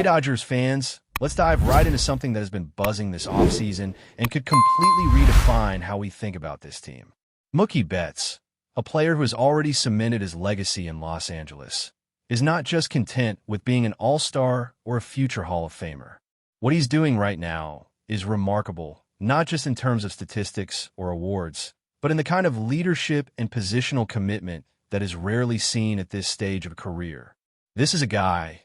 Hey Dodgers fans, let's dive right into something that has been buzzing this offseason and could completely redefine how we think about this team. Mookie Betts, a player who has already cemented his legacy in Los Angeles, is not just content with being an all-star or a future Hall of Famer. What he's doing right now is remarkable, not just in terms of statistics or awards, but in the kind of leadership and positional commitment that is rarely seen at this stage of a career. This is a guy,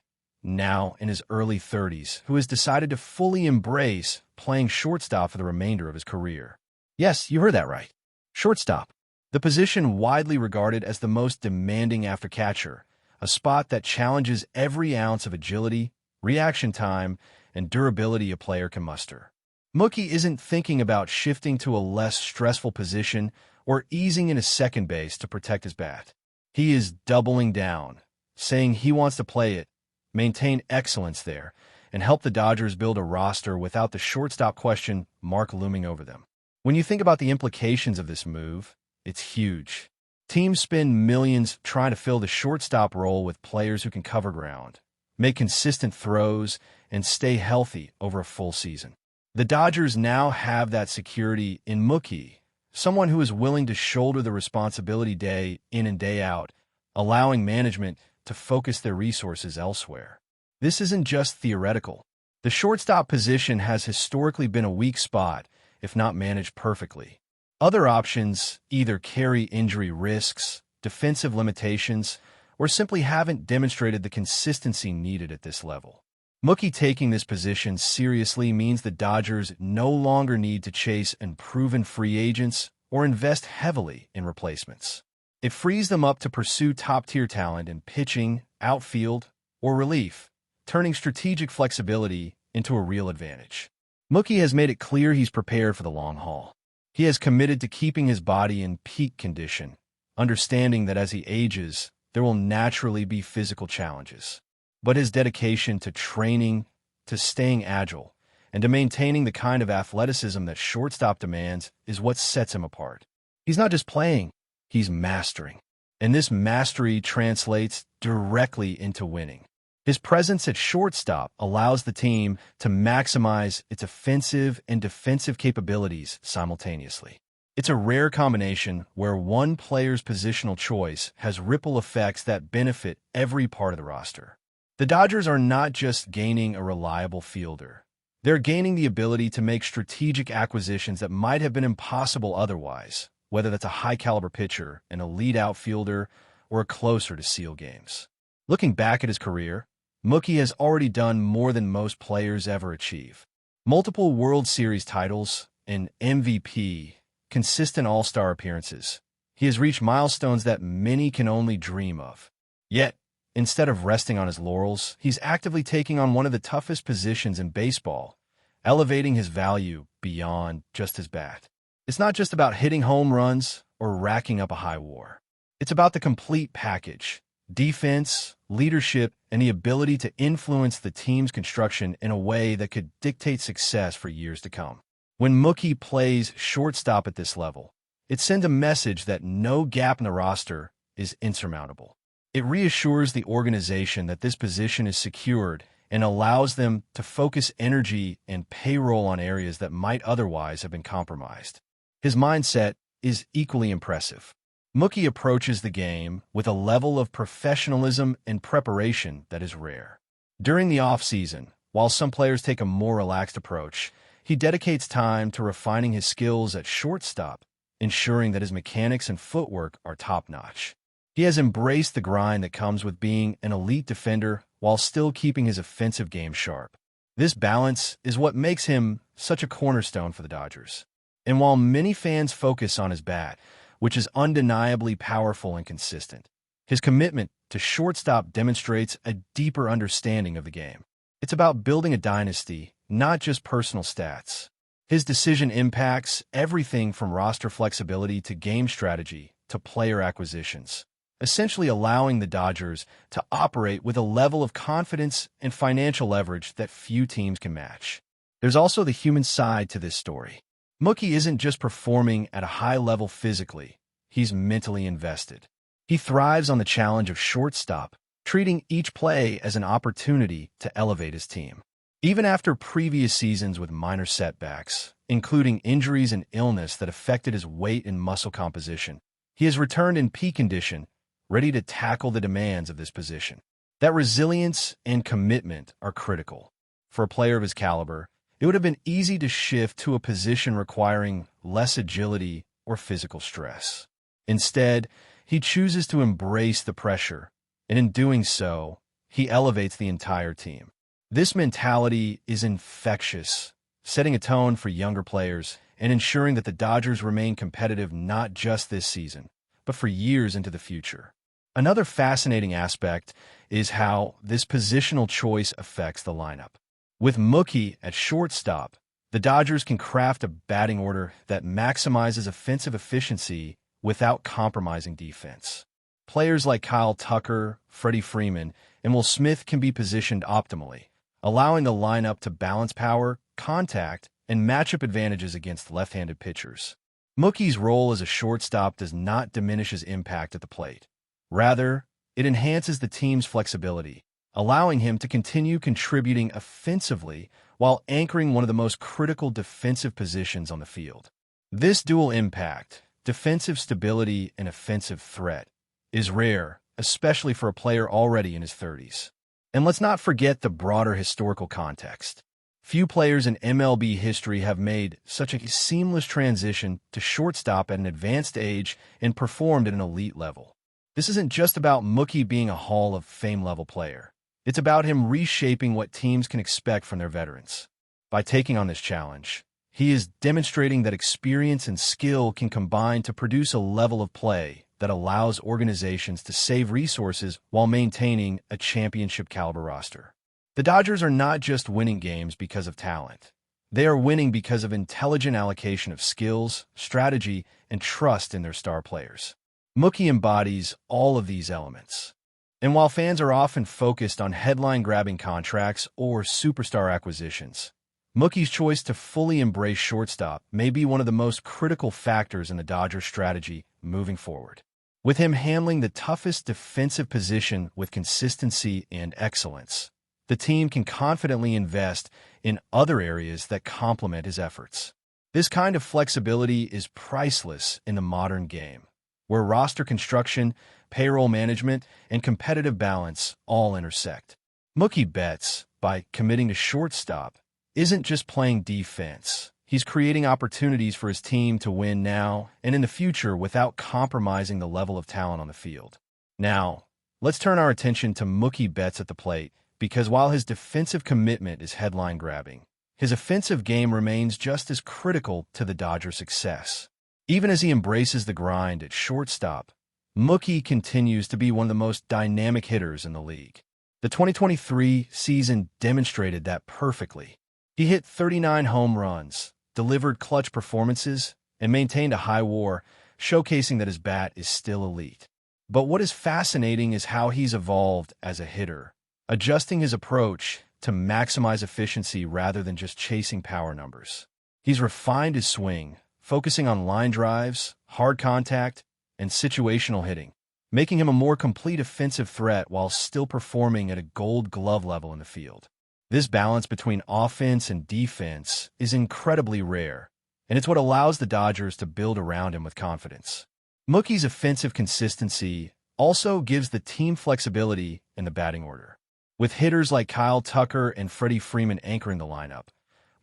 now in his early 30s, who has decided to fully embrace playing shortstop for the remainder of his career. Yes, you heard that right. Shortstop, the position widely regarded as the most demanding after catcher, a spot that challenges every ounce of agility, reaction time, and durability a player can muster. Mookie isn't thinking about shifting to a less stressful position or easing into second base to protect his bat. He is doubling down, saying he wants to play it, maintain excellence there, and help the Dodgers build a roster without the shortstop question mark looming over them. When you think about the implications of this move, it's huge. Teams spend millions trying to fill the shortstop role with players who can cover ground, make consistent throws, and stay healthy over a full season. The Dodgers now have that security in Mookie, someone who is willing to shoulder the responsibility day in and day out, allowing management to focus their resources elsewhere. This isn't just theoretical. The shortstop position has historically been a weak spot, if not managed perfectly. Other options either carry injury risks, defensive limitations, or simply haven't demonstrated the consistency needed at this level. Mookie taking this position seriously means the Dodgers no longer need to chase unproven free agents or invest heavily in replacements. It frees them up to pursue top-tier talent in pitching, outfield, or relief, turning strategic flexibility into a real advantage. Mookie has made it clear he's prepared for the long haul. He has committed to keeping his body in peak condition, understanding that as he ages, there will naturally be physical challenges. But his dedication to training, to staying agile, and to maintaining the kind of athleticism that shortstop demands is what sets him apart. He's not just playing, he's mastering. And this mastery translates directly into winning. His presence at shortstop allows the team to maximize its offensive and defensive capabilities simultaneously. It's a rare combination where one player's positional choice has ripple effects that benefit every part of the roster. The Dodgers are not just gaining a reliable fielder. They're gaining the ability to make strategic acquisitions that might have been impossible otherwise, whether that's a high-caliber pitcher, an elite outfielder, or a closer to seal games. Looking back at his career, Mookie has already done more than most players ever achieve. Multiple World Series titles, an MVP, consistent all-star appearances. He has reached milestones that many can only dream of. Yet, instead of resting on his laurels, he's actively taking on one of the toughest positions in baseball, elevating his value beyond just his bat. It's not just about hitting home runs or racking up a high WAR. It's about the complete package: defense, leadership, and the ability to influence the team's construction in a way that could dictate success for years to come. When Mookie plays shortstop at this level, it sends a message that no gap in the roster is insurmountable. It reassures the organization that this position is secured and allows them to focus energy and payroll on areas that might otherwise have been compromised. His mindset is equally impressive. Mookie approaches the game with a level of professionalism and preparation that is rare. During the offseason, while some players take a more relaxed approach, he dedicates time to refining his skills at shortstop, ensuring that his mechanics and footwork are top-notch. He has embraced the grind that comes with being an elite defender while still keeping his offensive game sharp. This balance is what makes him such a cornerstone for the Dodgers. And while many fans focus on his bat, which is undeniably powerful and consistent, his commitment to shortstop demonstrates a deeper understanding of the game. It's about building a dynasty, not just personal stats. His decision impacts everything from roster flexibility to game strategy to player acquisitions, essentially allowing the Dodgers to operate with a level of confidence and financial leverage that few teams can match. There's also the human side to this story. Mookie isn't just performing at a high level physically, he's mentally invested. He thrives on the challenge of shortstop, treating each play as an opportunity to elevate his team. Even after previous seasons with minor setbacks, including injuries and illness that affected his weight and muscle composition, he has returned in peak condition, ready to tackle the demands of this position. That resilience and commitment are critical. For a player of his caliber, it would have been easy to shift to a position requiring less agility or physical stress. Instead, he chooses to embrace the pressure, and in doing so, he elevates the entire team. This mentality is infectious, setting a tone for younger players and ensuring that the Dodgers remain competitive not just this season, but for years into the future. Another fascinating aspect is how this positional choice affects the lineup. With Mookie at shortstop, the Dodgers can craft a batting order that maximizes offensive efficiency without compromising defense. Players like Kyle Tucker, Freddie Freeman, and Will Smith can be positioned optimally, allowing the lineup to balance power, contact, and matchup advantages against left-handed pitchers. Mookie's role as a shortstop does not diminish his impact at the plate. Rather, it enhances the team's flexibility, allowing him to continue contributing offensively while anchoring one of the most critical defensive positions on the field. This dual impact, defensive stability and offensive threat, is rare, especially for a player already in his 30s. And let's not forget the broader historical context. Few players in MLB history have made such a seamless transition to shortstop at an advanced age and performed at an elite level. This isn't just about Mookie being a Hall of Fame-level player. It's about him reshaping what teams can expect from their veterans. By taking on this challenge, he is demonstrating that experience and skill can combine to produce a level of play that allows organizations to save resources while maintaining a championship-caliber roster. The Dodgers are not just winning games because of talent. They are winning because of intelligent allocation of skills, strategy, and trust in their star players. Mookie embodies all of these elements. And while fans are often focused on headline-grabbing contracts or superstar acquisitions, Mookie's choice to fully embrace shortstop may be one of the most critical factors in the Dodgers' strategy moving forward. With him handling the toughest defensive position with consistency and excellence, the team can confidently invest in other areas that complement his efforts. This kind of flexibility is priceless in the modern game, where roster construction, payroll management, and competitive balance all intersect. Mookie Betts, by committing to shortstop, isn't just playing defense. He's creating opportunities for his team to win now and in the future without compromising the level of talent on the field. Now, let's turn our attention to Mookie Betts at the plate, because while his defensive commitment is headline-grabbing, his offensive game remains just as critical to the Dodgers' success. Even as he embraces the grind at shortstop, Mookie continues to be one of the most dynamic hitters in the league. The 2023 season demonstrated that perfectly. He hit 39 home runs, delivered clutch performances, and maintained a high WAR, showcasing that his bat is still elite. But what is fascinating is how he's evolved as a hitter, adjusting his approach to maximize efficiency rather than just chasing power numbers. He's refined his swing, focusing on line drives, hard contact, and situational hitting, making him a more complete offensive threat while still performing at a Gold Glove level in the field. This balance between offense and defense is incredibly rare, and it's what allows the Dodgers to build around him with confidence. Mookie's offensive consistency also gives the team flexibility in the batting order. With hitters like Kyle Tucker and Freddie Freeman anchoring the lineup,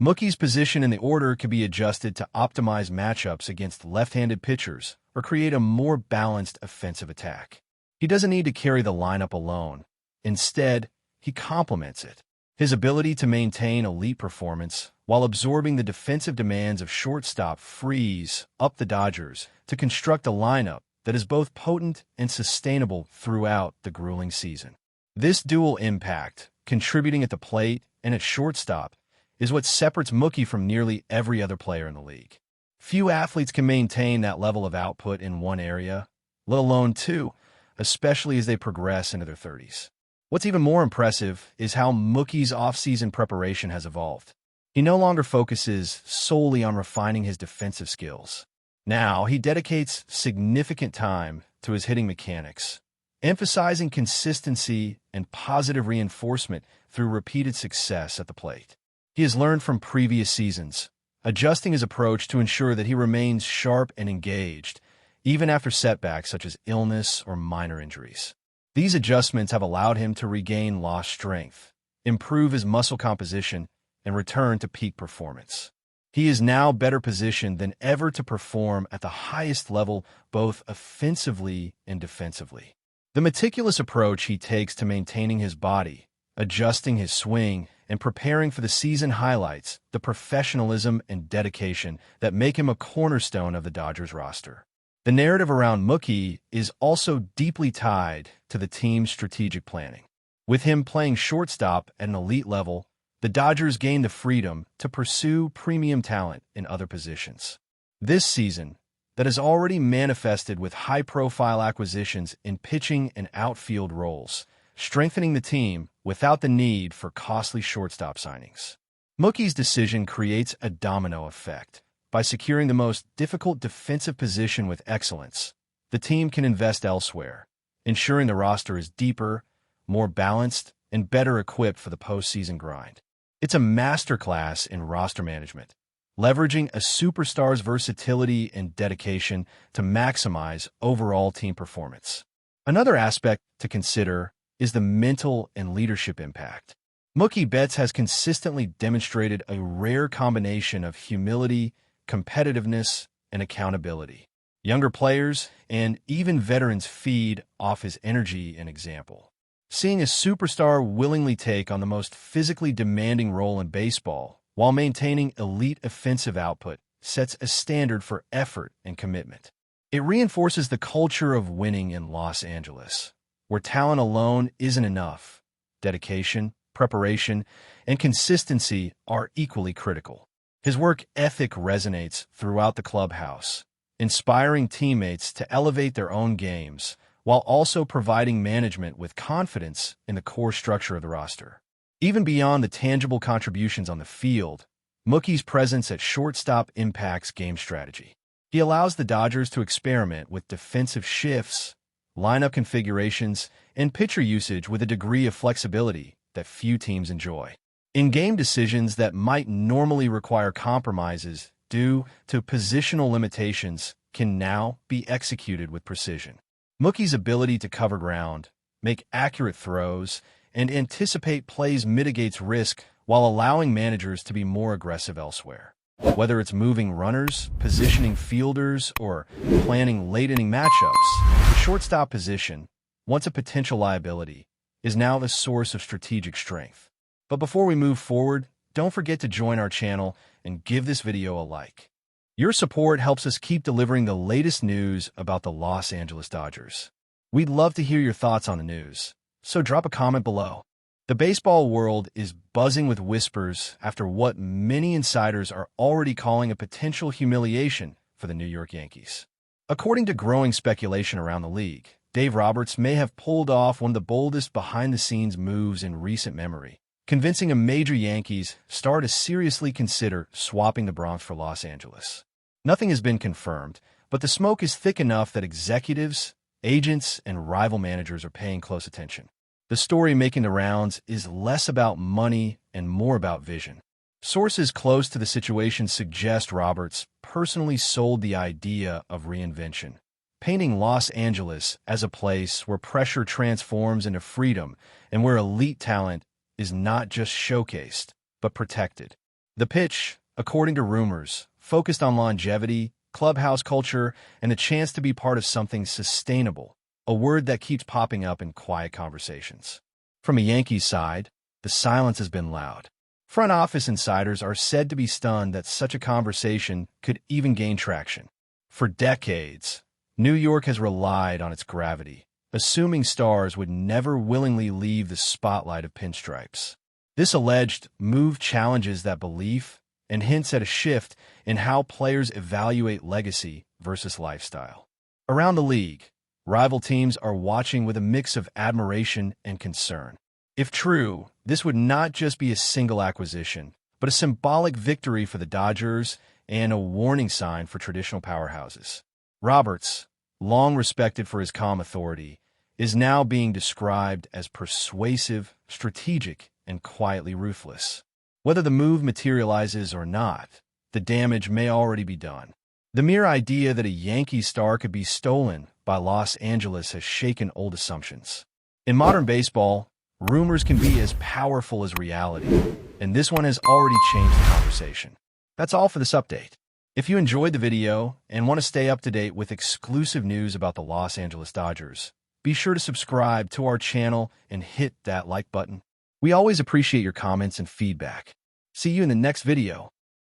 Mookie's position in the order can be adjusted to optimize matchups against left-handed pitchers or create a more balanced offensive attack. He doesn't need to carry the lineup alone. Instead, he complements it. His ability to maintain elite performance while absorbing the defensive demands of shortstop frees up the Dodgers to construct a lineup that is both potent and sustainable throughout the grueling season. This dual impact, contributing at the plate and at shortstop, is what separates Mookie from nearly every other player in the league. Few athletes can maintain that level of output in one area, let alone two, especially as they progress into their 30s. What's even more impressive is how Mookie's offseason preparation has evolved. He no longer focuses solely on refining his defensive skills. Now, he dedicates significant time to his hitting mechanics, emphasizing consistency and positive reinforcement through repeated success at the plate. He has learned from previous seasons, adjusting his approach to ensure that he remains sharp and engaged, even after setbacks such as illness or minor injuries. These adjustments have allowed him to regain lost strength, improve his muscle composition, and return to peak performance. He is now better positioned than ever to perform at the highest level, both offensively and defensively. The meticulous approach he takes to maintaining his body, adjusting his swing, and preparing for the season highlights the professionalism and dedication that make him a cornerstone of the Dodgers roster. The narrative around Mookie is also deeply tied to the team's strategic planning. With him playing shortstop at an elite level, the Dodgers gained the freedom to pursue premium talent in other positions. This season, that has already manifested with high-profile acquisitions in pitching and outfield roles, strengthening the team without the need for costly shortstop signings. Mookie's decision creates a domino effect. By securing the most difficult defensive position with excellence, the team can invest elsewhere, ensuring the roster is deeper, more balanced, and better equipped for the postseason grind. It's a masterclass in roster management, leveraging a superstar's versatility and dedication to maximize overall team performance. Another aspect to consider is the mental and leadership impact. Mookie Betts has consistently demonstrated a rare combination of humility, competitiveness, and accountability. Younger players and even veterans feed off his energy and example. Seeing a superstar willingly take on the most physically demanding role in baseball while maintaining elite offensive output sets a standard for effort and commitment. It reinforces the culture of winning in Los Angeles, where talent alone isn't enough. Dedication, preparation, and consistency are equally critical. His work ethic resonates throughout the clubhouse, inspiring teammates to elevate their own games while also providing management with confidence in the core structure of the roster. Even beyond the tangible contributions on the field, Mookie's presence at shortstop impacts game strategy. He allows the Dodgers to experiment with defensive shifts, lineup configurations, and pitcher usage with a degree of flexibility that few teams enjoy. In-game decisions that might normally require compromises due to positional limitations can now be executed with precision. Mookie's ability to cover ground, make accurate throws, and anticipate plays mitigates risk while allowing managers to be more aggressive elsewhere. Whether it's moving runners, positioning fielders, or planning late-inning matchups, the shortstop position, once a potential liability, is now the source of strategic strength. But before we move forward, don't forget to join our channel and give this video a like. Your support helps us keep delivering the latest news about the Los Angeles Dodgers. We'd love to hear your thoughts on the news, so drop a comment below. The baseball world is buzzing with whispers after what many insiders are already calling a potential humiliation for the New York Yankees. According to growing speculation around the league, Dave Roberts may have pulled off one of the boldest behind-the-scenes moves in recent memory, convincing a major Yankees star to seriously consider swapping the Bronx for Los Angeles. Nothing has been confirmed, but the smoke is thick enough that executives, agents, and rival managers are paying close attention. The story making the rounds is less about money and more about vision. Sources close to the situation suggest Roberts personally sold the idea of reinvention, painting Los Angeles as a place where pressure transforms into freedom and where elite talent is not just showcased, but protected. The pitch, according to rumors, focused on longevity, clubhouse culture, and the chance to be part of something sustainable, a word that keeps popping up in quiet conversations. From a Yankees side, the silence has been loud. Front office insiders are said to be stunned that such a conversation could even gain traction. For decades, New York has relied on its gravity, assuming stars would never willingly leave the spotlight of pinstripes. This alleged move challenges that belief and hints at a shift in how players evaluate legacy versus lifestyle. Around the league, rival teams are watching with a mix of admiration and concern. If true, this would not just be a single acquisition, but a symbolic victory for the Dodgers and a warning sign for traditional powerhouses. Roberts, long respected for his calm authority, is now being described as persuasive, strategic, and quietly ruthless. Whether the move materializes or not, the damage may already be done. The mere idea that a Yankee star could be stolen by Los Angeles has shaken old assumptions. In modern baseball, rumors can be as powerful as reality, and this one has already changed the conversation. That's all for this update. If you enjoyed the video and want to stay up to date with exclusive news about the Los Angeles Dodgers, be sure to subscribe to our channel and hit that like button. We always appreciate your comments and feedback. See you in the next video.